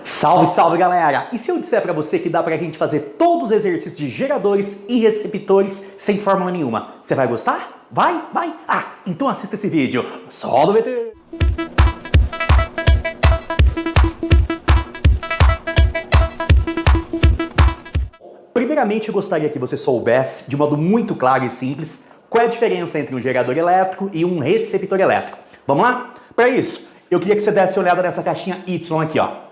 Salve, salve galera! E se eu disser pra você que dá pra gente fazer todos os exercícios de geradores e receptores sem fórmula nenhuma, você vai gostar? Vai? Vai? Ah, então assista esse vídeo. Solta o VT! Primeiramente, eu gostaria que você soubesse, de modo muito claro e simples, qual é a diferença entre um gerador elétrico e um receptor elétrico. Vamos lá? Para isso, eu queria que você desse uma olhada nessa caixinha Y aqui, ó.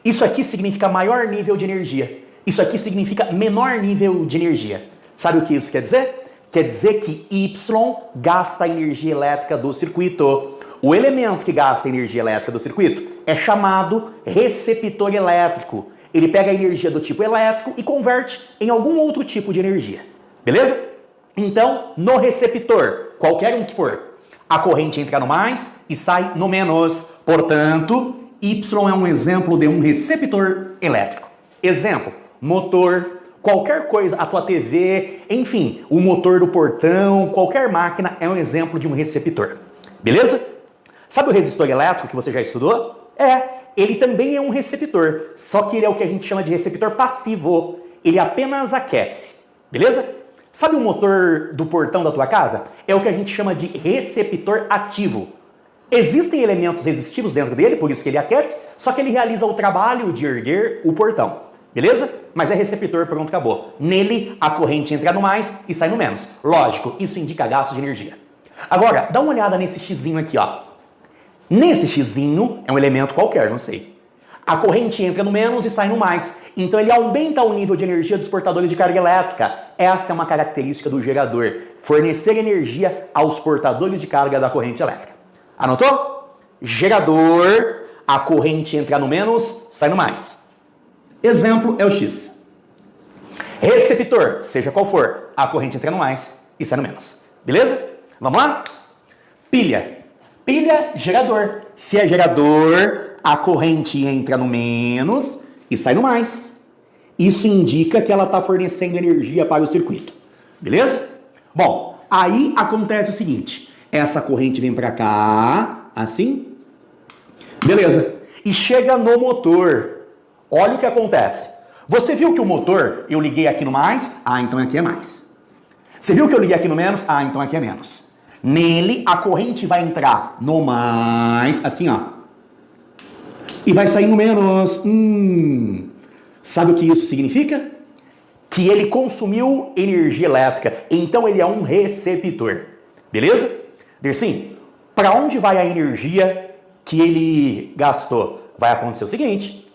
Isso aqui significa maior nível de energia. Isso aqui significa menor nível de energia. Sabe o que isso quer dizer? Quer dizer que Y gasta a energia elétrica do circuito. O elemento que gasta a energia elétrica do circuito é chamado receptor elétrico. Ele pega a energia do tipo elétrico e converte em algum outro tipo de energia. Beleza? Então, no receptor, qualquer um que for, a corrente entra no mais e sai no menos. Portanto, Y é um exemplo de um receptor elétrico. Exemplo, motor, qualquer coisa, a tua TV, enfim, o motor do portão, qualquer máquina é um exemplo de um receptor. Beleza? Sabe o resistor elétrico que você já estudou? Ele também é um receptor, só que ele é o que a gente chama de receptor passivo. Ele apenas aquece. Beleza? Sabe o motor do portão da tua casa? É o que a gente chama de receptor ativo. Existem elementos resistivos dentro dele, por isso que ele aquece, só que ele realiza o trabalho de erguer o portão. Beleza? Mas é receptor, pronto, acabou. Nele, a corrente entra no mais e sai no menos. Lógico, isso indica gasto de energia. Agora, dá uma olhada nesse xizinho aqui, ó. Nesse xizinho, é um elemento qualquer, não sei. A corrente entra no menos e sai no mais. Então ele aumenta o nível de energia dos portadores de carga elétrica. Essa é uma característica do gerador. Fornecer energia aos portadores de carga da corrente elétrica. Anotou? Gerador, a corrente entra no menos, sai no mais. Exemplo é o X. Receptor, seja qual for, a corrente entra no mais e sai no menos. Beleza? Vamos lá? Pilha. Pilha, gerador. Se é gerador, a corrente entra no menos e sai no mais. Isso indica que ela está fornecendo energia para o circuito. Beleza? Bom, aí acontece o seguinte. Essa corrente vem para cá, assim. Beleza. E chega no motor. Olha o que acontece. Você viu que o motor, eu liguei aqui no mais? Ah, então aqui é mais. Você viu que eu liguei aqui no menos? Ah, então aqui é menos. Nele, a corrente vai entrar no mais, assim, ó. E vai sair no menos. Sabe o que isso significa? Que ele consumiu energia elétrica. Então ele é um receptor. Beleza? Dersim, para onde vai a energia que ele gastou? Vai acontecer o seguinte.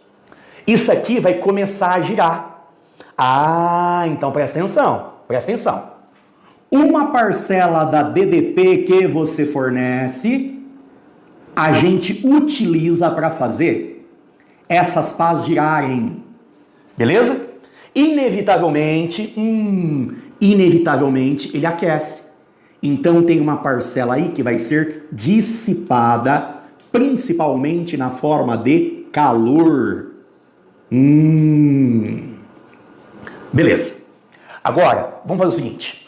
Isso aqui vai começar a girar. Ah, então presta atenção. Presta atenção. Uma parcela da DDP que você fornece, a gente utiliza para fazer essas pás girarem. Beleza? Inevitavelmente, ele aquece. Então tem uma parcela aí que vai ser dissipada, principalmente na forma de calor. Beleza. Agora, vamos fazer o seguinte.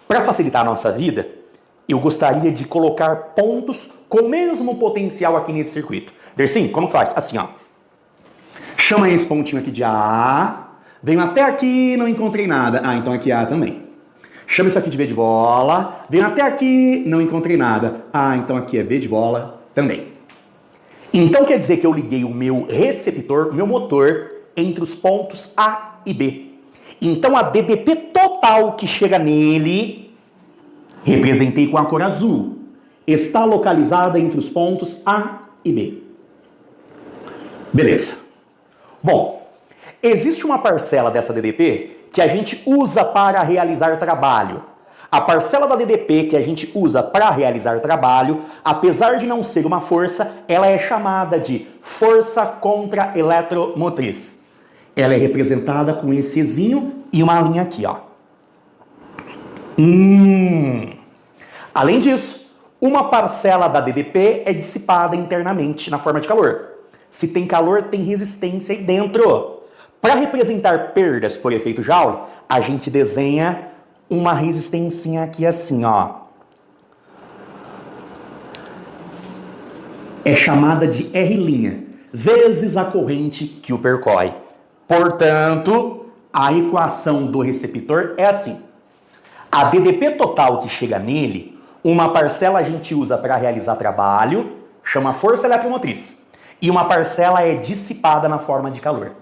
Para facilitar a nossa vida, eu gostaria de colocar pontos com o mesmo potencial aqui nesse circuito. Dersim, como que faz? Assim, ó. Chama esse pontinho aqui de A. Venho até aqui, não encontrei nada. Ah, então aqui é A também. Chama isso aqui de B de bola. Venho até aqui, não encontrei nada. Ah, então aqui é B de bola também. Então quer dizer que eu liguei o meu receptor, o meu motor, entre os pontos A e B. Então a DDP total que chega nele, representei com a cor azul, está localizada entre os pontos A e B. Beleza. Bom, existe uma parcela dessa DDP que a gente usa para realizar trabalho. A parcela da DDP que a gente usa para realizar trabalho, apesar de não ser uma força, ela é chamada de força contra-eletromotriz. Ela é representada com esse Ezinho e uma linha aqui, ó. Além disso, uma parcela da DDP é dissipada internamente na forma de calor. Se tem calor, tem resistência aí dentro. Para representar perdas por efeito Joule, a gente desenha uma resistência aqui assim, ó. É chamada de R'. vezes a corrente que o percorre. Portanto, a equação do receptor é assim. A DDP total que chega nele, uma parcela a gente usa para realizar trabalho, chama força eletromotriz. E uma parcela é dissipada na forma de calor.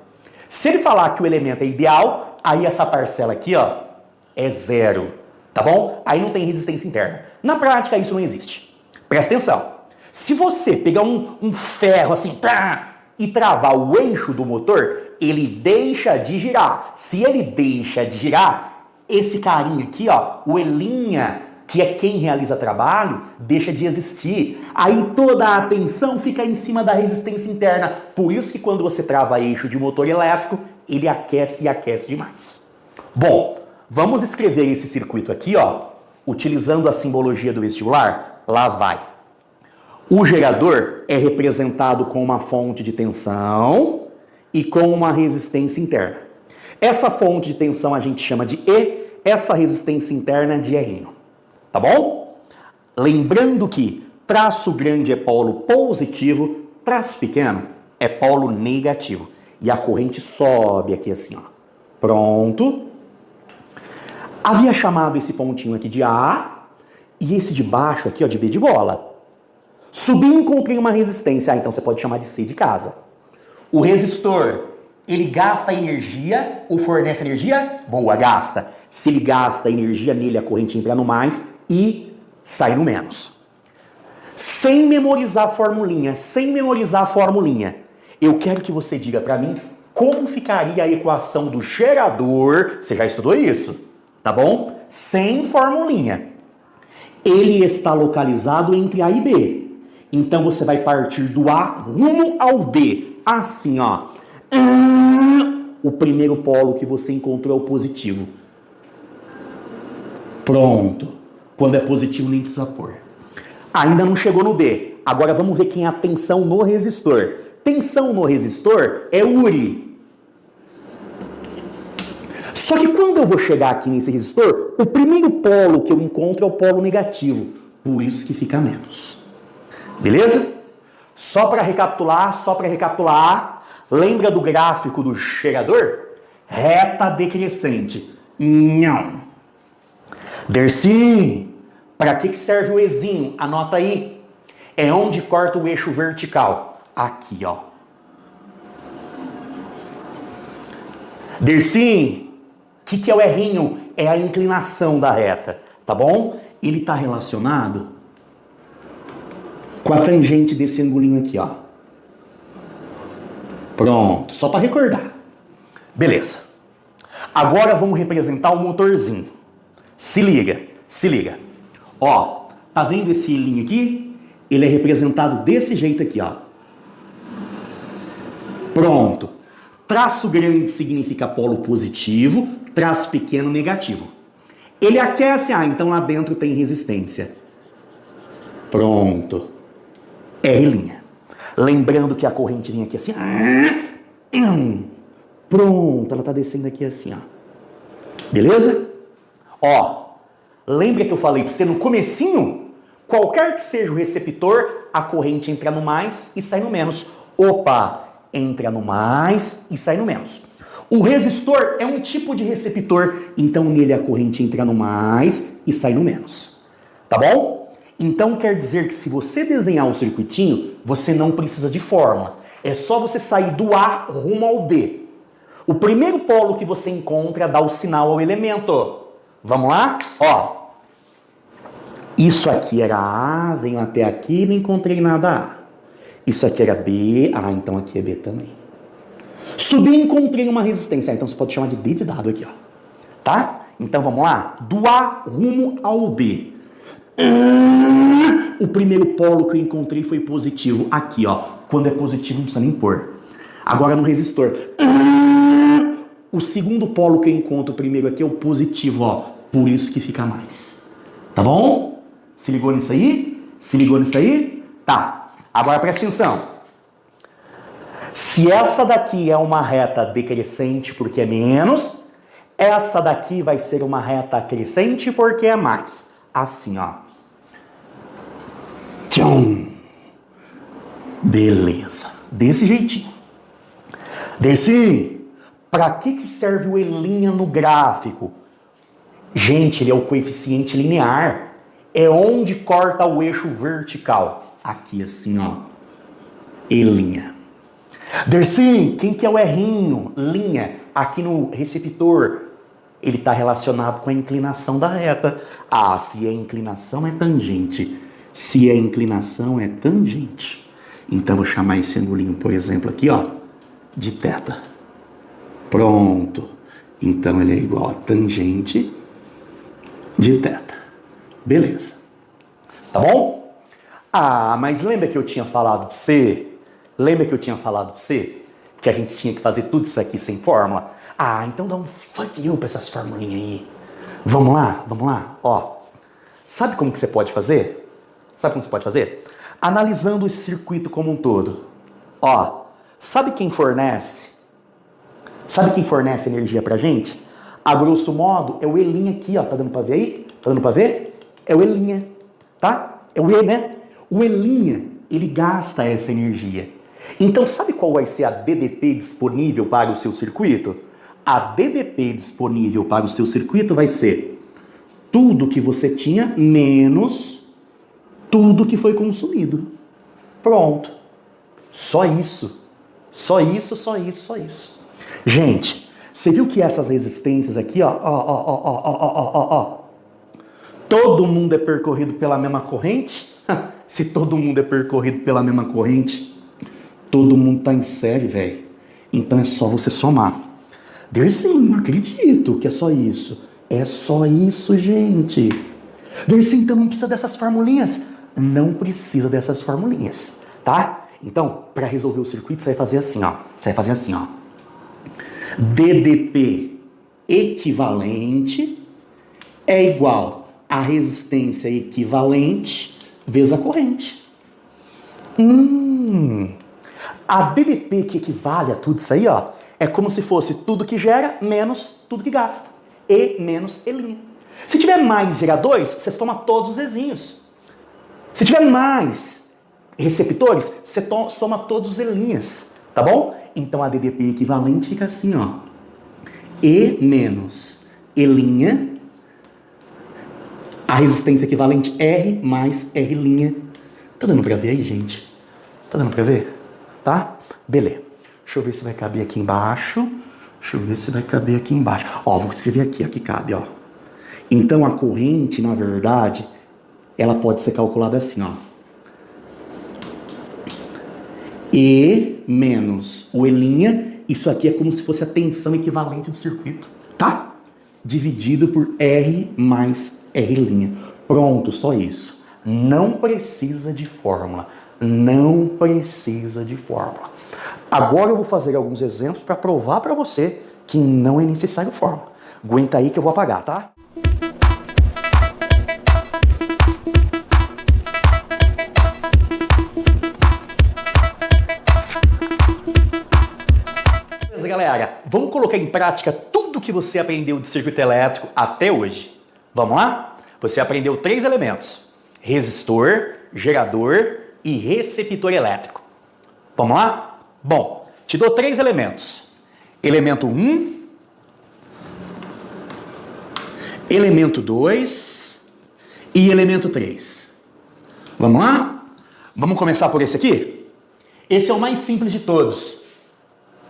Se ele falar que o elemento é ideal, aí essa parcela aqui, ó, é zero, tá bom? Aí não tem resistência interna. Na prática, isso não existe. Presta atenção. Se você pegar um ferro assim, e travar o eixo do motor, ele deixa de girar. Se ele deixa de girar, esse carinha aqui, ó, o elinha, que é quem realiza trabalho, deixa de existir. Aí toda a atenção fica em cima da resistência interna. Por isso que quando você trava eixo de motor elétrico, ele aquece e aquece demais. Bom, vamos escrever esse circuito aqui, ó, utilizando a simbologia do vestibular. Lá vai. O gerador é representado com uma fonte de tensão e com uma resistência interna. Essa fonte de tensão a gente chama de E, essa resistência interna de R. Tá bom? Lembrando que traço grande é polo positivo, traço pequeno é polo negativo. E a corrente sobe aqui assim, ó. Pronto. Havia chamado esse pontinho aqui de A e esse de baixo aqui, ó, de B de bola. Subi e encontrei uma resistência. Ah, então você pode chamar de C de casa. O resistor, ele gasta energia ou fornece energia? Boa, gasta. Se ele gasta energia nele, a corrente entra no mais e sai no menos. Sem memorizar a formulinha, eu quero que você diga para mim como ficaria a equação do gerador. Você já estudou isso, tá bom? Sem formulinha. Ele está localizado entre A e B. Então você vai partir do A rumo ao B. Assim, ó. O primeiro polo que você encontrou é o positivo. Pronto. Quando é positivo, nem precisa pôr. Ainda não chegou no B. Agora vamos ver quem é a tensão no resistor. Tensão no resistor é Uri. Só que quando eu vou chegar aqui nesse resistor, o primeiro polo que eu encontro é o polo negativo. Por isso que fica menos. Beleza? Só para recapitular, lembra do gráfico do gerador? Reta decrescente. Não. Dercy, para que serve o Ezinho? Anota aí. É onde corta o eixo vertical. Aqui, ó. Dercy, o que é o R'inho? É a inclinação da reta, tá bom? Ele está relacionado com a tangente desse angulinho aqui, ó. Pronto, só para recordar. Beleza. Agora vamos representar o motorzinho. Se liga. Ó, tá vendo esse linho aqui? Ele é representado desse jeito aqui, ó. Pronto. Traço grande significa polo positivo, traço pequeno negativo. Ele aquece, então lá dentro tem resistência. Pronto. R'. Lembrando que a corrente vem aqui assim. Pronto, ela tá descendo aqui assim, ó. Beleza? Ó, lembra que eu falei pra você no comecinho? Qualquer que seja o receptor, a corrente entra no mais e sai no menos. Opa, entra no mais e sai no menos. O resistor é um tipo de receptor, então nele a corrente entra no mais e sai no menos. Tá bom? Então quer dizer que se você desenhar um circuitinho, você não precisa de fórmula. É só você sair do A rumo ao B. O primeiro polo que você encontra dá o sinal ao elemento. Vamos lá? Ó. Isso aqui era A, venho até aqui e não encontrei nada A. Isso aqui era B, então aqui é B também. Subi e encontrei uma resistência. Então você pode chamar de D de dado aqui, ó. Tá? Então vamos lá? Do A rumo ao B. O primeiro polo que eu encontrei foi positivo. Aqui, ó. Quando é positivo não precisa nem pôr. Agora no resistor. O segundo polo que eu encontro primeiro aqui é o positivo, ó. Por isso que fica mais. Tá bom? Se ligou nisso aí? Tá. Agora presta atenção. Se essa daqui é uma reta decrescente porque é menos, essa daqui vai ser uma reta crescente porque é mais. Assim, ó. Tchum. Beleza. Desse jeitinho. Dercy, para que serve o E' no gráfico? Gente, ele é o coeficiente linear. É onde corta o eixo vertical. Aqui assim, ó. E'. Dercy, quem que é o errinho? Linha. Aqui no receptor. Ele está relacionado com a inclinação da reta. Ah, se é inclinação é tangente. Se é inclinação é tangente. Então vou chamar esse angulinho, por exemplo, aqui, ó, de θ. Pronto. Então ele é igual a tangente de θ. Beleza. Tá bom? Ah, mas lembra que eu tinha falado pra você? Lembra que eu tinha falado pra você? Que a gente tinha que fazer tudo isso aqui sem fórmula? Ah, então dá um fuck you pra essas formulinhas aí. Vamos lá, vamos lá. Ó, sabe como que você pode fazer? Sabe como você pode fazer? Analisando esse circuito como um todo. Ó, sabe quem fornece energia pra gente? A grosso modo, é o E' aqui, ó. Tá dando pra ver aí? Tá dando pra ver? É o E', tá? É o E, né? O E', ele gasta essa energia. Então, sabe qual vai ser a DDP disponível para o seu circuito? A DDP disponível para o seu circuito vai ser tudo que você tinha menos tudo que foi consumido. Pronto. Só isso. Só isso, só isso, só isso. Gente, você viu que essas resistências aqui, ó, todo mundo é percorrido pela mesma corrente? Se todo mundo é percorrido pela mesma corrente, todo mundo tá em série, velho. Então é só você somar. Dercy, não acredito que é só isso. É só isso, gente. Dercy, então não precisa dessas formulinhas? Não precisa dessas formulinhas, tá? Então, para resolver o circuito, você vai fazer assim, ó. Você vai fazer assim, ó. DDP equivalente é igual a resistência equivalente vezes a corrente. A DDP que equivale a tudo isso aí, ó, é como se fosse tudo que gera menos tudo que gasta. E menos E'. Se tiver mais geradores, você toma todos os Ezinhos. Se tiver mais receptores, você soma todos os E', tá bom? Então a DDP equivalente fica assim, ó. E menos E', a resistência equivalente R mais R'. Tá dando pra ver aí, gente? Tá dando pra ver? Tá? Beleza. Deixa eu ver se vai caber aqui embaixo. Ó, vou escrever aqui, ó, que cabe, ó. Então a corrente, na verdade, ela pode ser calculada assim, ó. E menos o E', isso aqui é como se fosse a tensão equivalente do circuito, tá? Dividido por R mais R'. Pronto, só isso. Não precisa de fórmula. Não precisa de fórmula. Agora eu vou fazer alguns exemplos para provar para você que não é necessário fórmula. Aguenta aí que eu vou apagar, tá? Beleza, galera? Vamos colocar em prática tudo que você aprendeu de circuito elétrico até hoje. Vamos lá? Você aprendeu 3 elementos: resistor, gerador e receptor elétrico. Vamos lá? Bom, te dou 3 elementos. Elemento 1, elemento 2 e elemento 3. Vamos lá? Vamos começar por esse aqui? Esse é o mais simples de todos.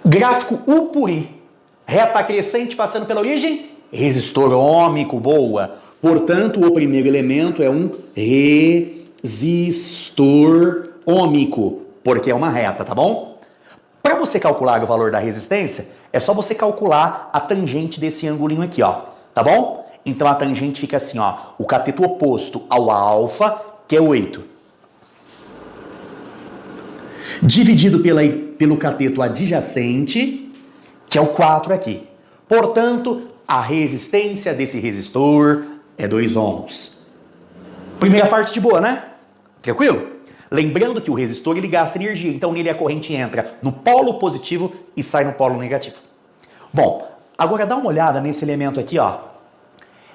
Gráfico U por I. Reta crescente passando pela origem? Resistor ôhmico, boa. Portanto, o primeiro elemento é um resistor ôhmico, porque é uma reta, tá bom? Para você calcular o valor da resistência, é só você calcular a tangente desse angulinho aqui, ó, tá bom? Então a tangente fica assim, ó, o cateto oposto ao alfa, que é 8, dividido pelo cateto adjacente, que é o 4 aqui. Portanto, a resistência desse resistor é 2 ohms. Primeira parte de boa, né? Tranquilo? Lembrando que o resistor ele gasta energia, então nele a corrente entra no polo positivo e sai no polo negativo. Bom, agora dá uma olhada nesse elemento aqui, ó.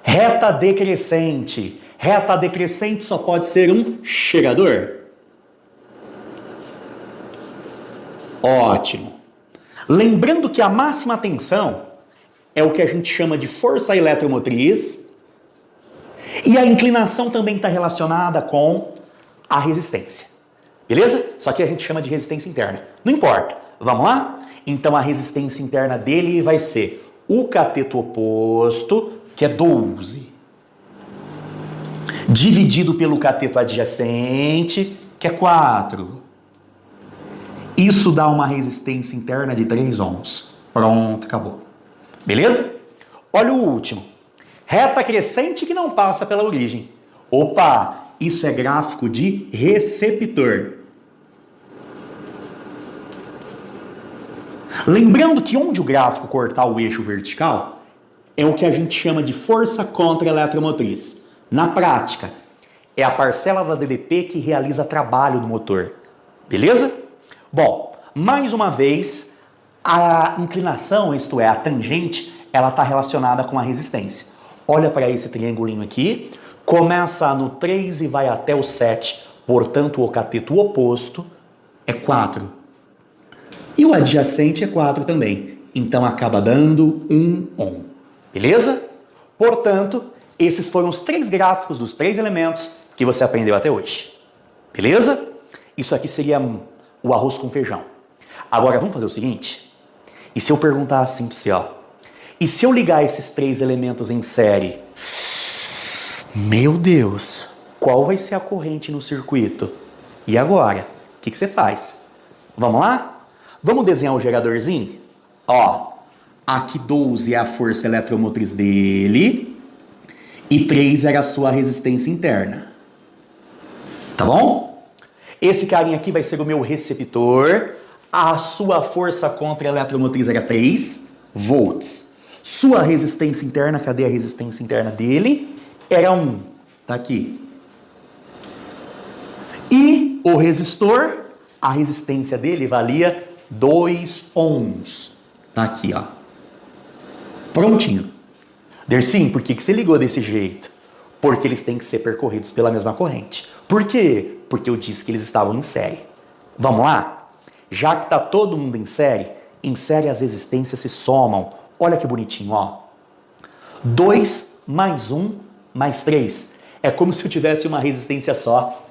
Reta decrescente. Reta decrescente só pode ser um gerador. Ótimo. Lembrando que a máxima tensão é o que a gente chama de força eletromotriz e a inclinação também está relacionada com a resistência. Beleza? Só que a gente chama de resistência interna. Não importa. Vamos lá? Então a resistência interna dele vai ser o cateto oposto, que é 12, dividido pelo cateto adjacente, que é 4. Isso dá uma resistência interna de 3 ohms. Pronto, acabou. Beleza? Olha o último. Reta crescente que não passa pela origem. Opa, isso é gráfico de receptor. Lembrando que onde o gráfico cortar o eixo vertical é o que a gente chama de força contra eletromotriz. Na prática, é a parcela da DDP que realiza trabalho no motor. Beleza? Bom, mais uma vez, a inclinação, isto é, a tangente, ela está relacionada com a resistência. Olha para esse triangulinho aqui, começa no 3 e vai até o 7, portanto o cateto oposto é 4. E o adjacente é 4 também, então acaba dando 1 ohm. Beleza? Portanto, esses foram os 3 gráficos dos 3 elementos que você aprendeu até hoje. Beleza? Isso aqui seria o arroz com feijão. Agora vamos fazer o seguinte? E se eu perguntar assim para você, ó? E se eu ligar esses 3 elementos em série? Meu Deus! Qual vai ser a corrente no circuito? E agora? O que você faz? Vamos lá? Vamos desenhar o geradorzinho? Ó, aqui 12 é a força eletromotriz dele e 3 era a sua resistência interna. Tá bom? Esse carinha aqui vai ser o meu receptor. A sua força contra a eletromotriz era 3 volts. Sua resistência interna, cadê a resistência interna dele? Era 1. Tá aqui. E o resistor, a resistência dele valia 2 ohms. Tá aqui, ó. Prontinho. Dersim, por que você ligou desse jeito? Porque eles têm que ser percorridos pela mesma corrente. Por quê? Porque eu disse que eles estavam em série. Vamos lá? Já que está todo mundo em série as resistências se somam. Olha que bonitinho, ó. 2 mais 1 mais 3. É como se eu tivesse uma resistência só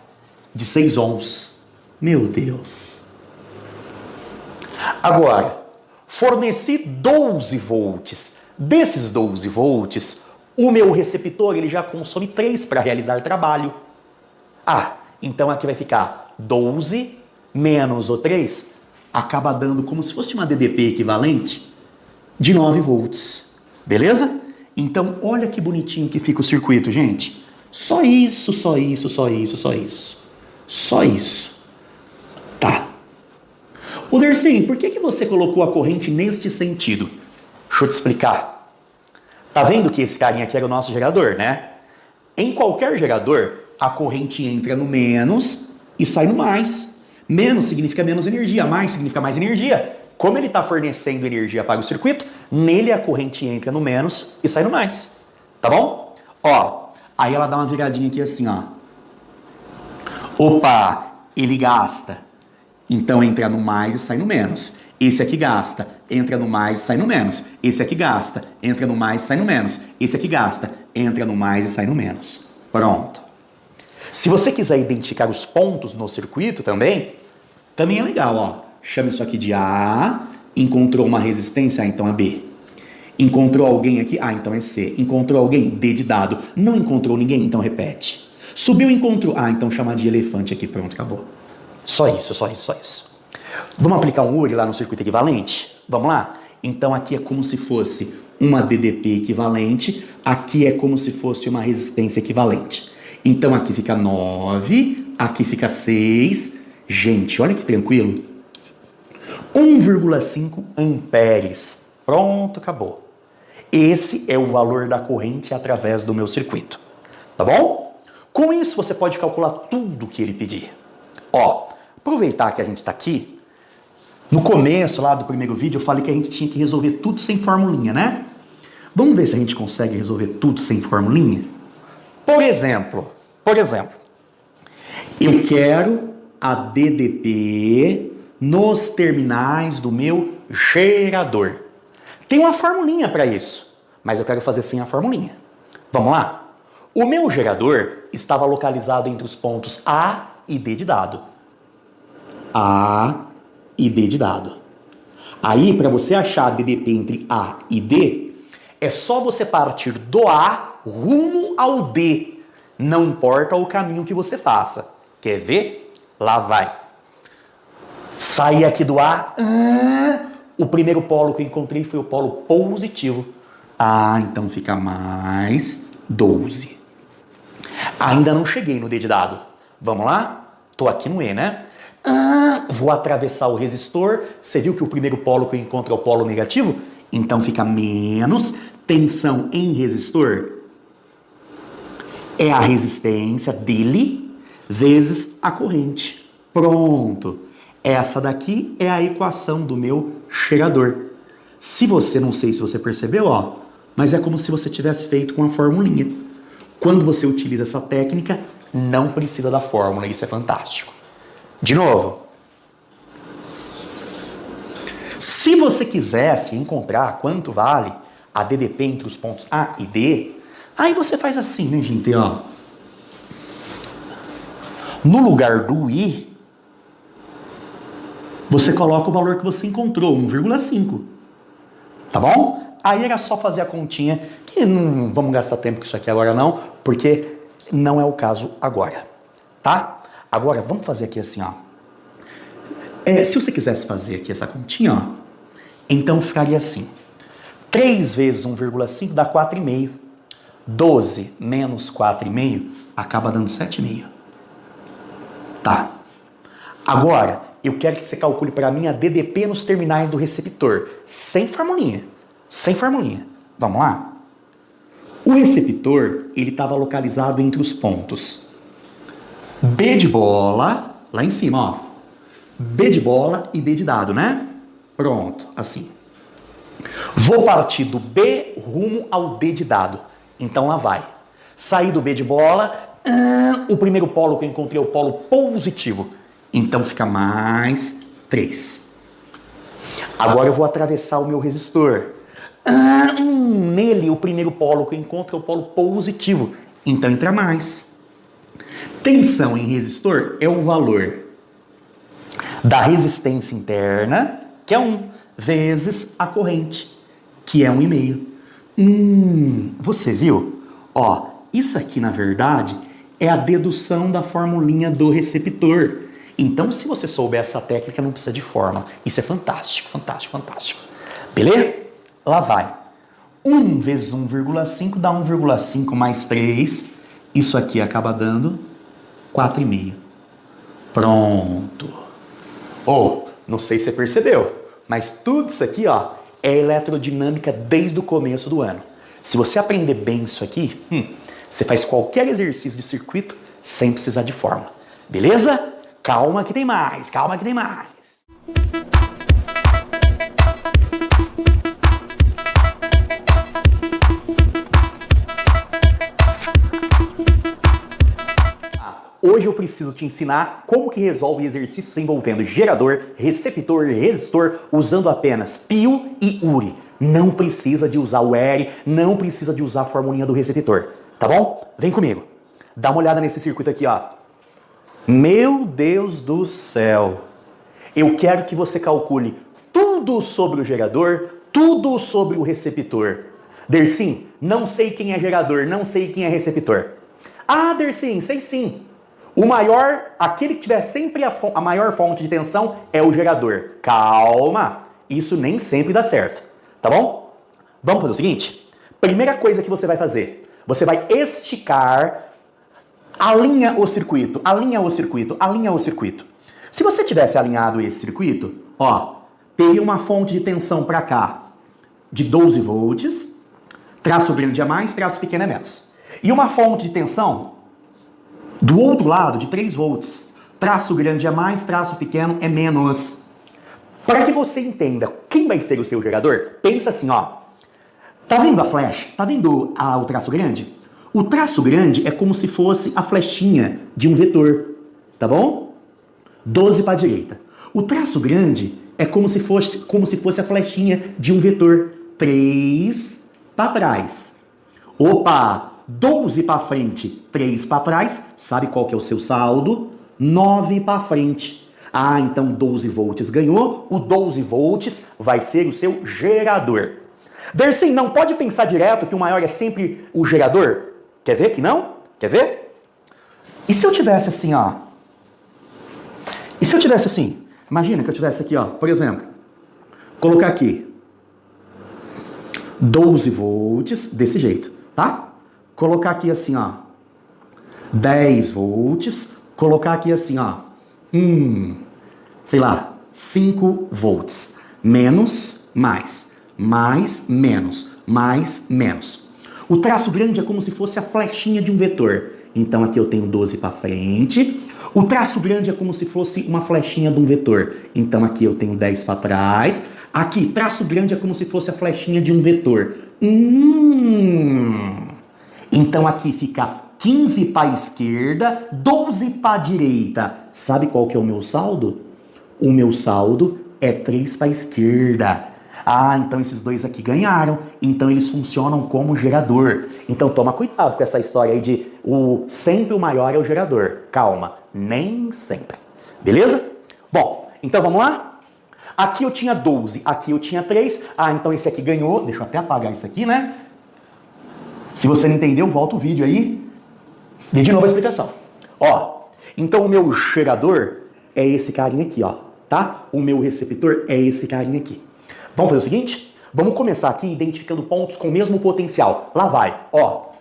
de 6 ohms. Meu Deus. Agora, forneci 12 volts. Desses 12 volts, o meu receptor ele já consome 3 para realizar trabalho. Ah, então aqui vai ficar 12 menos o 3, acaba dando como se fosse uma DDP equivalente de 9 volts. Beleza? Então, olha que bonitinho que fica o circuito, gente. Só isso, só isso, só isso, só isso. Só isso. Tá. O Dersim, por que você colocou a corrente neste sentido? Deixa eu te explicar. Tá vendo que esse carinha aqui era o nosso gerador, né? Em qualquer gerador, a corrente entra no menos e sai no mais. Menos significa menos energia, mais significa mais energia. Como ele está fornecendo energia para o circuito, nele a corrente entra no menos e sai no mais. Tá bom? Ó, aí ela dá uma viradinha aqui assim, ó. Opa, ele gasta. Então entra no mais e sai no menos. Esse aqui gasta, entra no mais e sai no menos. Esse aqui gasta, entra no mais e sai no menos. Esse aqui gasta, entra no mais e sai no menos. Pronto. Se você quiser identificar os pontos no circuito também é legal, ó. Chama isso aqui de A. Encontrou uma resistência? Ah, então é B. Encontrou alguém aqui? Ah, então é C. Encontrou alguém? D de dado. Não encontrou ninguém? Então repete. Subiu e encontrou? Ah, então chama de elefante aqui. Pronto, acabou. Só isso, só isso, só isso. Vamos aplicar um URI lá no circuito equivalente? Vamos lá? Então aqui é como se fosse uma DDP equivalente. Aqui é como se fosse uma resistência equivalente. Então aqui fica 9. Aqui fica 6. Gente, olha que tranquilo. 1,5 amperes. Pronto, acabou. Esse é o valor da corrente através do meu circuito. Tá bom? Com isso, você pode calcular tudo que ele pedir. Ó, aproveitar que a gente está aqui. No começo lá do primeiro vídeo, eu falei que a gente tinha que resolver tudo sem formulinha, né? Vamos ver se a gente consegue resolver tudo sem formulinha? Por exemplo, eu quero a DDP nos terminais do meu gerador. Tem uma formulinha para isso, mas eu quero fazer sem a formulinha. Vamos lá? O meu gerador estava localizado entre os pontos A e D de dado. A e D de dado. Aí, para você achar a DDP entre A e D, é só você partir do A rumo ao D. Não importa o caminho que você faça. Quer ver? Lá vai. Saí aqui do A. O primeiro polo que eu encontrei foi o polo positivo. Então fica mais 12. Ainda não cheguei no D de dado. Vamos lá? Tô aqui no E, né? Vou atravessar o resistor. Você viu que o primeiro polo que eu encontro é o polo negativo? Então fica menos tensão em resistor. É a resistência dele vezes a corrente. Pronto. Essa daqui é a equação do meu gerador. Se você, não sei se você percebeu, ó, mas é como se você tivesse feito com a formulinha. Quando você utiliza essa técnica, não precisa da fórmula. Isso é fantástico. De novo. Se você quisesse encontrar quanto vale a DDP entre os pontos A e D, aí você faz assim, né, gente? Ó. No lugar do I, você coloca o valor que você encontrou, 1,5. Tá bom? Aí era só fazer a continha, que não vamos gastar tempo com isso aqui agora não, porque não é o caso agora. Tá? Agora, vamos fazer aqui assim, ó. Se você quisesse fazer aqui essa continha, ó, então ficaria assim. 3 vezes 1,5 dá 4,5. 12 menos 4,5 acaba dando 7,5. Tá. Agora, eu quero que você calcule para mim a DDP nos terminais do receptor. Sem formulinha. Sem formulinha. Vamos lá? O receptor, ele estava localizado entre os pontos B de bola, lá em cima, ó. B de bola e D de dado, né? Pronto, assim. Vou partir do B rumo ao D de dado. Então lá vai. Saí do B de bola, o primeiro polo que eu encontrei é o polo positivo. Então fica mais 3. Agora eu vou atravessar o meu resistor. Nele, o primeiro polo que eu encontro é o polo positivo. Então entra mais. Tensão em resistor é o valor da resistência interna, que é 1, vezes a corrente, que é 1,5. Você viu? Ó, isso aqui, na verdade, é a dedução da formulinha do receptor. Então, se você souber essa técnica, não precisa de fórmula. Isso é fantástico, fantástico, fantástico. Beleza? Lá vai. 1 vezes 1,5 dá 1,5 mais 3. Isso aqui acaba dando 4,5. Pronto. Não sei se você percebeu, mas tudo isso aqui, ó, é eletrodinâmica desde o começo do ano. Se você aprender bem isso aqui, você faz qualquer exercício de circuito sem precisar de fórmula. Beleza? Calma que tem mais, calma que tem mais. Hoje eu preciso te ensinar como que resolve exercícios envolvendo gerador, receptor, resistor, usando apenas pio e uri. Não precisa de usar o ERI, não precisa de usar a formulinha do receptor, tá bom? Vem comigo. Dá uma olhada nesse circuito aqui, ó. Meu Deus do céu. Eu quero que você calcule tudo sobre o gerador, tudo sobre o receptor. Dersim, não sei quem é gerador, não sei quem é receptor. Dersim, sei sim. O maior, aquele que tiver sempre a maior fonte de tensão é o gerador. Calma, isso nem sempre dá certo, tá bom? Vamos fazer o seguinte? Primeira coisa que você vai fazer, você vai esticar, alinha o circuito, alinha o circuito, alinha o circuito. Se você tivesse alinhado esse circuito, ó, teria uma fonte de tensão para cá de 12 volts, traço grande é mais, traço pequeno é menos. E uma fonte de tensão do outro lado, de 3 volts, traço grande é mais, traço pequeno é menos. Para que você entenda quem vai ser o seu gerador, pensa assim, ó. Tá vendo a flecha? Tá vendo o traço grande? O traço grande é como se fosse a flechinha de um vetor, tá bom? 12 para a direita. O traço grande é como se fosse a flechinha de um vetor. 3 para trás. Opa! 12 para frente, 3 para trás. Sabe qual que é o seu saldo? 9 para frente. Ah, então 12 volts ganhou. O 12 volts vai ser o seu gerador. Dercy, não pode pensar direto que o maior é sempre o gerador? Quer ver que não? Quer ver? E se eu tivesse assim, ó? E se eu tivesse assim? Imagina que eu tivesse aqui, ó, por exemplo, colocar aqui 12 volts, desse jeito, tá? Colocar aqui assim, ó, 10 volts, colocar aqui assim, ó, sei lá, 5 volts, menos, mais, menos, mais, menos. O traço grande é como se fosse a flechinha de um vetor. Então aqui eu tenho 12 para frente. O traço grande é como se fosse uma flechinha de um vetor. Então aqui eu tenho 10 para trás. Aqui, traço grande é como se fosse a flechinha de um vetor. Então aqui fica 15 para a esquerda, 12 para a direita. Sabe qual que é o meu saldo? O meu saldo é 3 para a esquerda. Ah, então esses dois aqui ganharam. Então eles funcionam como gerador. Então toma cuidado com essa história aí de sempre o maior é o gerador. Calma, nem sempre. Beleza? Bom, então vamos lá? Aqui eu tinha 12, aqui eu tinha 3. Ah, então esse aqui ganhou. Deixa eu até apagar isso aqui, né? Se você não entendeu, volta o vídeo aí. Vê de novo a explicação. Ó, então o meu gerador é esse carinha aqui, ó, tá? O meu receptor é esse carinha aqui. Vamos fazer o seguinte? Vamos começar aqui identificando pontos com o mesmo potencial. Lá vai, ó.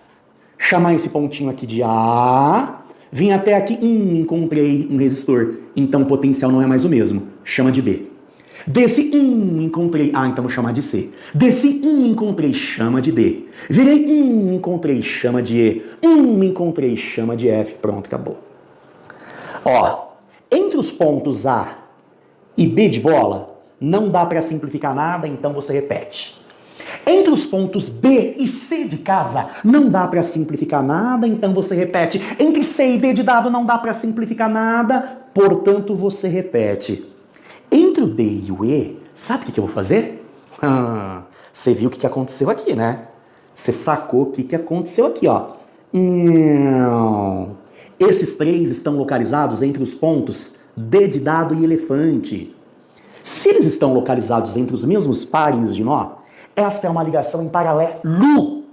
Chamar esse pontinho aqui de A. Vim até aqui, encontrei um resistor. Então o potencial não é mais o mesmo. Chama de B. Desse encontrei, então vou chamar de C. Desse encontrei, chama de D. Virei encontrei, chama de E. Encontrei, chama de F. Pronto, acabou. Ó, entre os pontos A e B de bola, não dá para simplificar nada, então você repete. Entre os pontos B e C de casa, não dá para simplificar nada, então você repete. Entre C e D de dado, não dá para simplificar nada, portanto você repete. Entre o D e o E, sabe o que eu vou fazer? Você viu o que aconteceu aqui, né? Você sacou o que aconteceu aqui, ó. Esses três estão localizados entre os pontos D de dado e elefante. Se eles estão localizados entre os mesmos pares de nó, esta é uma ligação em paralelo.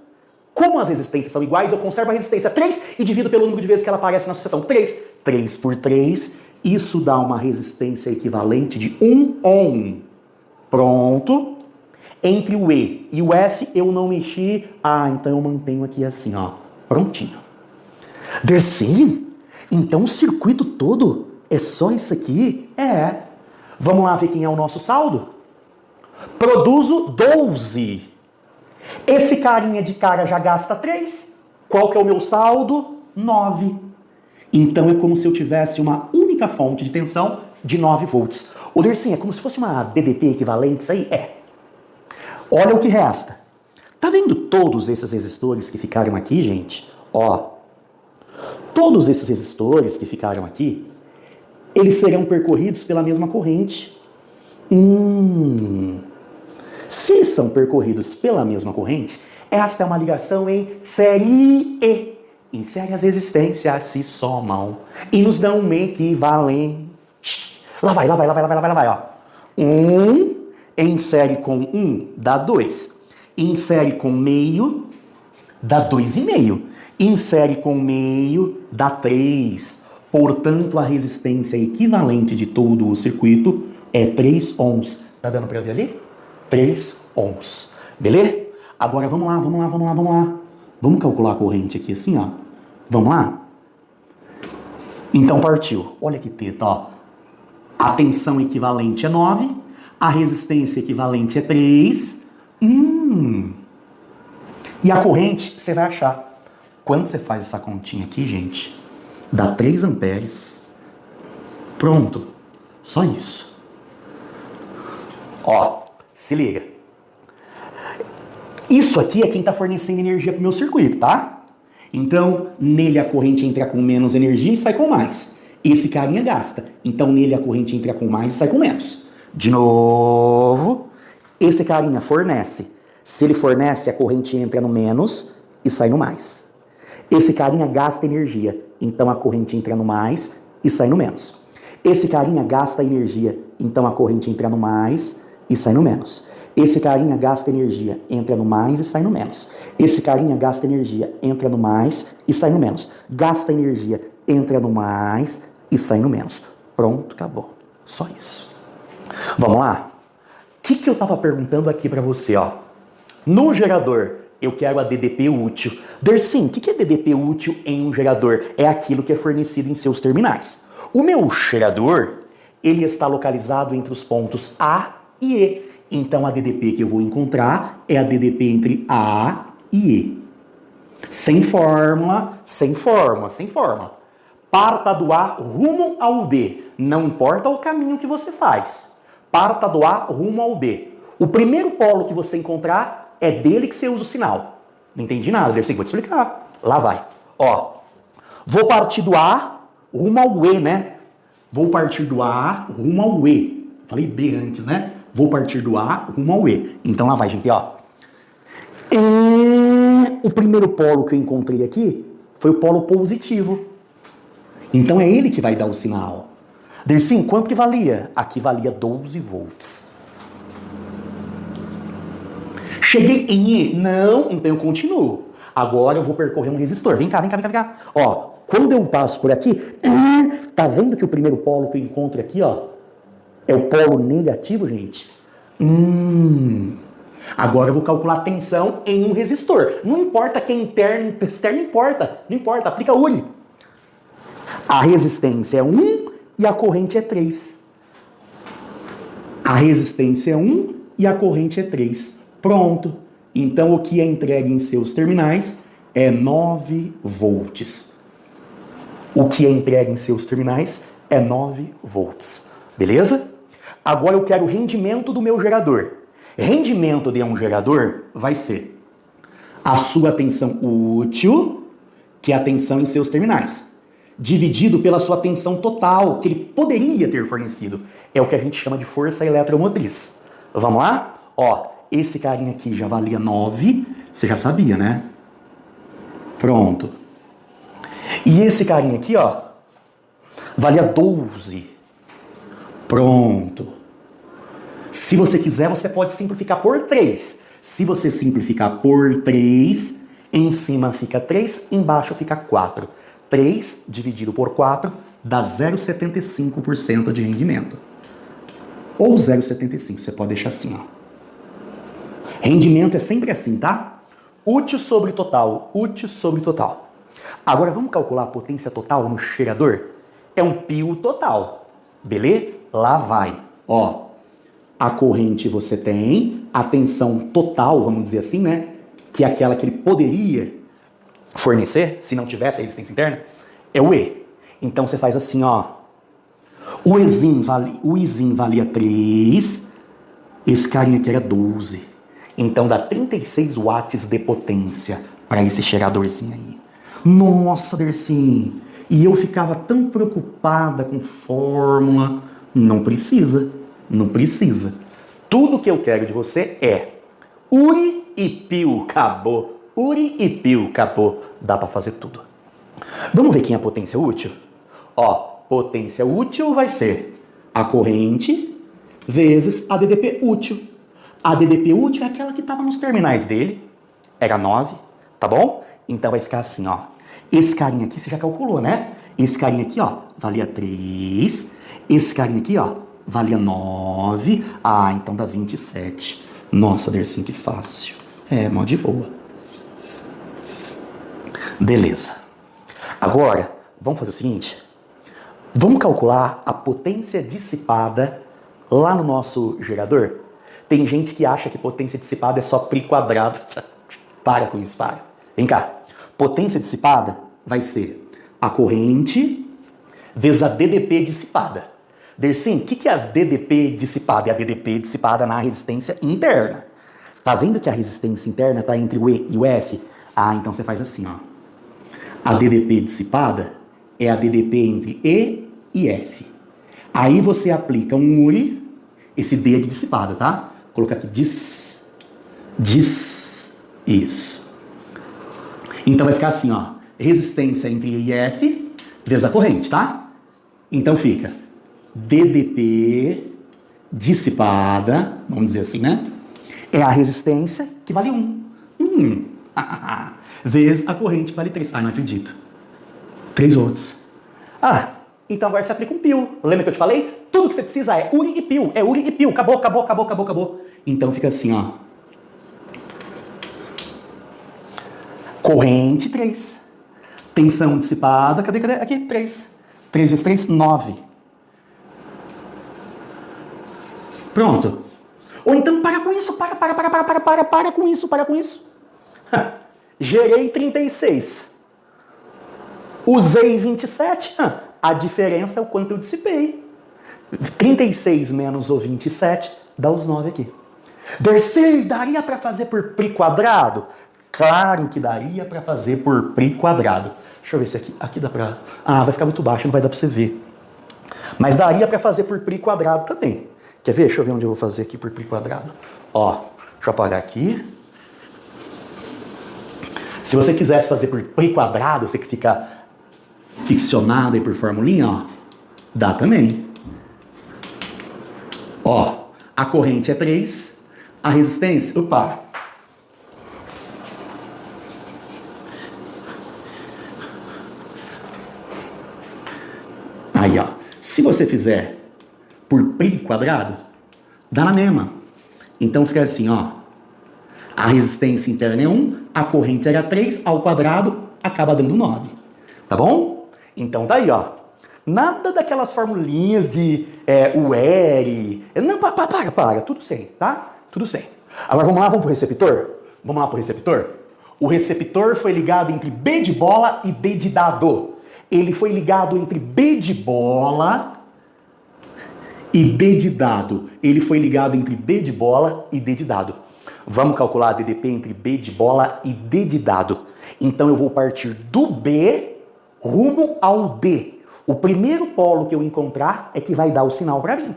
Como as resistências são iguais, eu conservo a resistência 3 e divido pelo número de vezes que ela aparece na sucessão. 3. 3 por 3, isso dá uma resistência equivalente de 1 ohm. Pronto. Entre o E e o F eu não mexi. Então eu mantenho aqui assim, ó. Prontinho. Dercy? Então o circuito todo é só isso aqui? É. Vamos lá ver quem é o nosso saldo? Produzo 12. Esse carinha de cara já gasta 3. Qual que é o meu saldo? 9. Então é como se eu tivesse uma única fonte de tensão de 9 volts. O Dercy, é como se fosse uma DDT equivalente, isso aí? É. Olha o que resta. Tá vendo todos esses resistores que ficaram aqui, gente? Ó. Todos esses resistores que ficaram aqui, eles serão percorridos pela mesma corrente. Se eles são percorridos pela mesma corrente, esta é uma ligação em série E. Em série as resistências se somam e nos dão um equivalente. Lá vai, ó. 1 em série com 1 dá 2. Em série com meio dá 2,5. Em série com meio dá 3. Portanto, a resistência equivalente de todo o circuito é 3 ohms. Tá dando para ver ali? 3 ohms. Beleza? Agora vamos lá. Vamos calcular a corrente aqui assim, ó. Vamos lá? Então partiu. Olha que teta, ó. A tensão equivalente é 9. A resistência equivalente é 3. E a corrente, você vai achar. Quando você faz essa continha aqui, gente, dá 3 amperes. Pronto. Só isso. Ó, se liga. Isso aqui é quem está fornecendo energia para o meu circuito, tá? Então, nele a corrente entra com menos energia e sai com mais. Esse carinha gasta. Então nele a corrente entra com mais e sai com menos. De novo, esse carinha fornece. Se ele fornece, a corrente entra no menos e sai no mais. Esse carinha gasta energia. Então a corrente entra no mais e sai no menos. Esse carinha gasta energia. Então a corrente entra no mais e sai no menos. Esse carinha gasta energia, entra no mais e sai no menos. Esse carinha gasta energia, entra no mais e sai no menos. Gasta energia, entra no mais e sai no menos. Pronto, acabou. Só isso. Vamos lá? O que eu estava perguntando aqui para você, ó? No gerador, eu quero a DDP útil. Dersim, o que é DDP útil em um gerador? É aquilo que é fornecido em seus terminais. O meu gerador, ele está localizado entre os pontos A e E. Então a DDP que eu vou encontrar é a DDP entre A e E. Sem fórmula, sem fórmula, sem fórmula. Parta do A rumo ao B. Não importa o caminho que você faz. Parta do A rumo ao B. O primeiro polo que você encontrar é dele que você usa o sinal. Não entendi nada, deve ser que vou te explicar. Lá vai. Ó, vou partir do A rumo ao E, né? Vou partir do A rumo ao E. Falei B antes, né? Vou partir do A rumo ao E. Então lá vai, gente, ó. O primeiro polo que eu encontrei aqui foi o polo positivo. Então é ele que vai dar o sinal. Dersim, quanto que valia? Aqui valia 12 volts. Cheguei em E? Não, então eu continuo. Agora eu vou percorrer um resistor. Vem cá, vem cá, vem cá, vem cá. Ó, quando eu passo por aqui, tá vendo que o primeiro polo que eu encontro aqui, ó, é o polo negativo, gente? Agora eu vou calcular a tensão em um resistor. Não importa que é interno, externo, não importa, aplica ULI. A resistência é 1 e a corrente é 3. A resistência é 1 e a corrente é 3. Pronto. Então o que é entregue em seus terminais é 9 volts. O que é entregue em seus terminais é 9 volts. Beleza? Agora eu quero o rendimento do meu gerador. Rendimento de um gerador vai ser a sua tensão útil, que é a tensão em seus terminais, dividido pela sua tensão total, que ele poderia ter fornecido. É o que a gente chama de força eletromotriz. Vamos lá? Ó, esse carinha aqui já valia 9, você já sabia, né? Pronto. E esse carinha aqui, ó, valia 12. Pronto. Se você quiser, você pode simplificar por 3. Se você simplificar por 3, em cima fica 3, embaixo fica 4. 3 dividido por 4 dá 0,75% de rendimento. Ou 0,75, você pode deixar assim, ó. Rendimento é sempre assim, tá? Útil sobre total, útil sobre total. Agora vamos calcular a potência total no gerador? É um pio total, beleza? Lá vai, ó. A corrente você tem, a tensão total, vamos dizer assim, né? Que é aquela que ele poderia fornecer, se não tivesse a resistência interna, é o E. Então você faz assim, ó. O Ezinho valia 3, esse carinha aqui era 12. Então dá 36 watts de potência para esse geradorzinho aí. Nossa, Dersim, e eu ficava tão preocupada com fórmula. Não precisa, não precisa. Tudo que eu quero de você é URI e pio, acabou. URI e pio, acabou. Dá para fazer tudo. Vamos ver quem é a potência útil? Ó, potência útil vai ser a corrente vezes a DDP útil. A DDP útil é aquela que estava nos terminais dele. Era 9, tá bom? Então vai ficar assim, ó. Esse carinha aqui você já calculou, né? Esse carinha aqui, ó, valia 3. Esse carinha aqui, ó, valia 9. Ah, então dá 27. Nossa, Dersim, que fácil. É, mó de boa. Beleza. Agora, vamos fazer o seguinte. Vamos calcular a potência dissipada lá no nosso gerador? Tem gente que acha que potência dissipada é só π quadrado. Para com isso, para. Vem cá. Potência dissipada vai ser a corrente vezes a DDP dissipada. Dersim, o que é a DDP dissipada? É a DDP dissipada na resistência interna. Tá vendo que a resistência interna está entre o E e o F? Ah, então você faz assim, ó. A DDP dissipada é a DDP entre E e F. Aí você aplica um URI, esse D é de dissipada, tá? Vou colocar aqui isso. Então vai ficar assim, ó, resistência entre E e F vezes a corrente, tá? Então fica DDP dissipada, vamos dizer assim, né? É a resistência que vale 1. Vezes a corrente que vale 3. Ai, não acredito. 3 volts. Ah, então agora você aplica um pio. Lembra que eu te falei? Tudo que você precisa é URI e pio. É URI e pio. Acabou. Então fica assim, ó. Corrente 3. Tensão dissipada. Cadê? Aqui, 3. 3 vezes 3, 9. Pronto. Ou então para com isso. Para com isso. Gerei 36. Usei 27. A diferença é o quanto eu dissipei. 36 menos o 27 dá os 9 aqui. Darcy, daria para fazer por π quadrado? Claro que daria para fazer por π quadrado. Deixa eu ver se aqui dá para... Ah, vai ficar muito baixo, não vai dar para você ver. Mas daria para fazer por π quadrado também. Quer ver? Deixa eu ver onde eu vou fazer aqui por π quadrado. Ó, deixa eu apagar aqui. Se você quisesse fazer por π quadrado, você que fica ficcionado aí por formulinha, ó, dá também. Ó, a corrente é 3, a resistência... Opa! Aí, ó, se você fizer por π quadrado, dá na mesma. Então fica assim, ó. A resistência interna é 1, a corrente era 3, ao quadrado acaba dando 9. Tá bom? Então tá aí, ó. Nada daquelas formulinhas de UR. Não, para. Tudo sem, tá? Tudo sem. Agora vamos lá, vamos pro receptor? Vamos lá pro receptor? O receptor foi ligado entre B de bola e D de dado. Ele foi ligado entre B de bola e D de dado. Ele foi ligado entre B de bola e D de dado. Vamos calcular a DDP entre B de bola e D de dado. Então eu vou partir do B rumo ao D. O primeiro polo que eu encontrar é que vai dar o sinal para mim.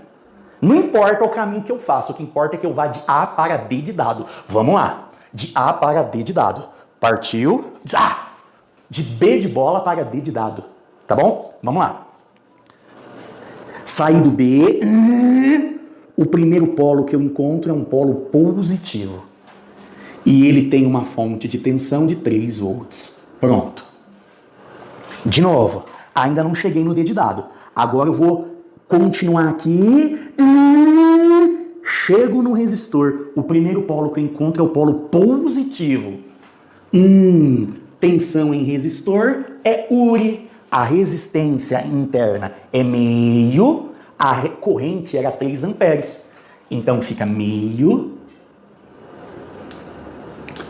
Não importa o caminho que eu faço, o que importa é que eu vá de A para D de dado. Vamos lá. De A para D de dado. Partiu. De B de bola para D de dado. Tá bom? Vamos lá. Saí do B. O primeiro polo que eu encontro é um polo positivo. E ele tem uma fonte de tensão de 3 volts. Pronto. De novo. Ainda não cheguei no D de dado. Agora eu vou continuar aqui. Chego no resistor. O primeiro polo que eu encontro é o polo positivo. Tensão em resistor é URI. A resistência interna é meio. A corrente era 3 amperes. Então fica meio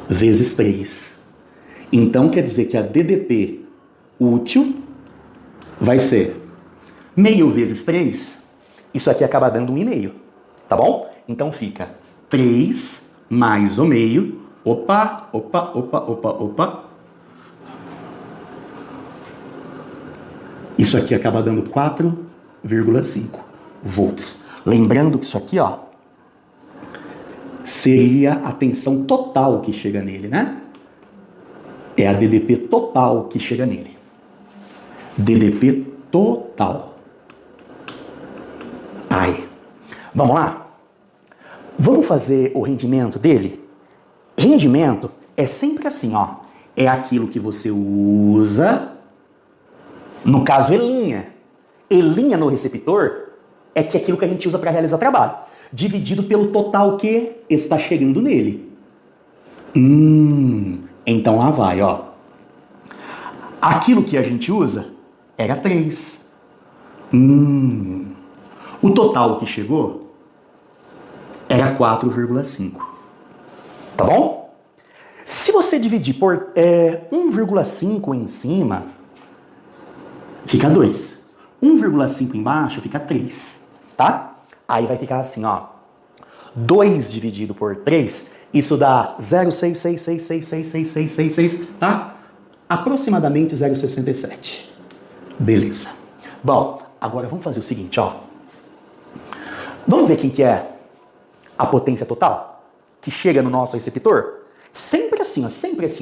vezes 3. Então quer dizer que a DDP útil vai ser meio vezes 3. Isso aqui acaba dando 1,5. Tá bom? Então fica 3 mais o meio. Opa. Isso aqui acaba dando 4,5 volts. Lembrando que isso aqui, ó, seria a tensão total que chega nele, né? É a DDP total que chega nele. DDP total. Aí. Vamos lá? Vamos fazer o rendimento dele? Rendimento é sempre assim, ó. É aquilo que você usa. No caso, Elinha. Elinha no receptor é que aquilo que a gente usa para realizar trabalho. Dividido pelo total que está chegando nele. Então lá vai, ó. Aquilo que a gente usa era 3. O total que chegou era 4,5. Tá bom? Se você dividir por 1,5 em cima, fica 2. 1,5 embaixo fica 3. Tá? Aí vai ficar assim, ó. 2 dividido por 3, isso dá 0,666666666, tá? Aproximadamente 0,67. Beleza. Bom, Agora vamos fazer o seguinte, ó. Vamos ver quem que é a potência total que chega no nosso receptor? Sempre assim,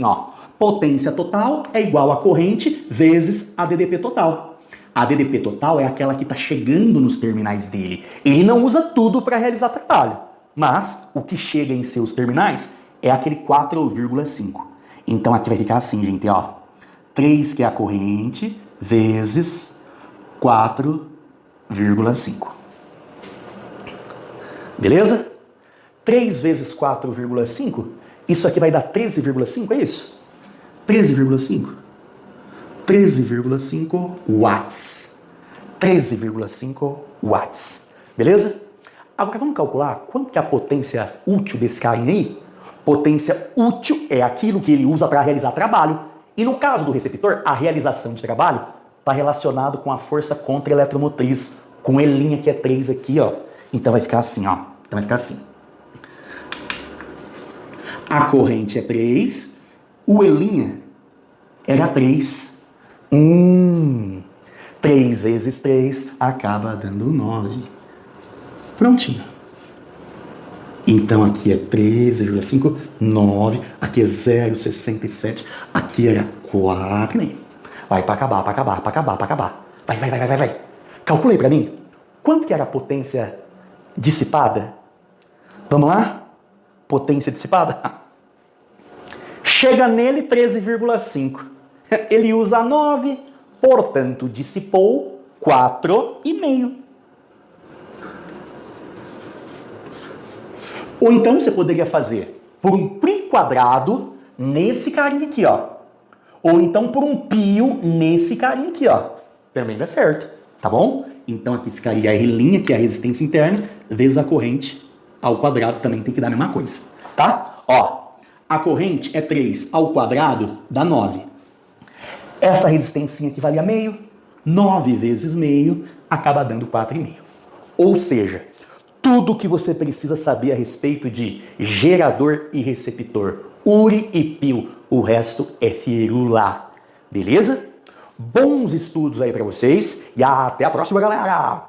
ó. Potência total é igual a corrente vezes a DDP total. A DDP total é aquela que está chegando nos terminais dele. Ele não usa tudo para realizar trabalho, mas o que chega em seus terminais é aquele 4,5. Então aqui vai ficar assim, gente, ó. 3 que é a corrente vezes 4,5. Beleza? 3 vezes 4,5, isso aqui vai dar 13,5, é isso? 13,5? 13,5 watts. 13,5 watts. Beleza? Agora vamos calcular quanto que é a potência útil desse carinha aí? Potência útil é aquilo que ele usa para realizar trabalho. E no caso do receptor, a realização de trabalho está relacionado com a força contra-eletromotriz, com Elinha que é 3 aqui, ó. Então vai ficar assim, ó. Então vai ficar assim. A corrente é 3, o Elinha era 3. 3 vezes 3 acaba dando 9. Prontinho. Então aqui é 13,5, 9, aqui é 0,67, aqui era 4,5. Vai para acabar, para acabar, para acabar, para acabar. Vai. Calculei para mim. Quanto que era a potência dissipada? Vamos lá? Potência dissipada? Chega nele 13,5. Ele usa 9, portanto dissipou 4,5. Ou então você poderia fazer por um π quadrado nesse carinha aqui, ó. Ou então por um π nesse carinha aqui, ó. Também dá certo, tá bom? Então aqui ficaria a R', que é a resistência interna, vezes a corrente ao quadrado, também tem que dar a mesma coisa, tá? Ó, a corrente é 3 ao quadrado dá 9. Essa resistência aqui valia meio, 9 vezes meio acaba dando 4,5. Ou seja, tudo que você precisa saber a respeito de gerador e receptor, URI e PIO, o resto é firula. Beleza? Bons estudos aí pra vocês e até a próxima, galera!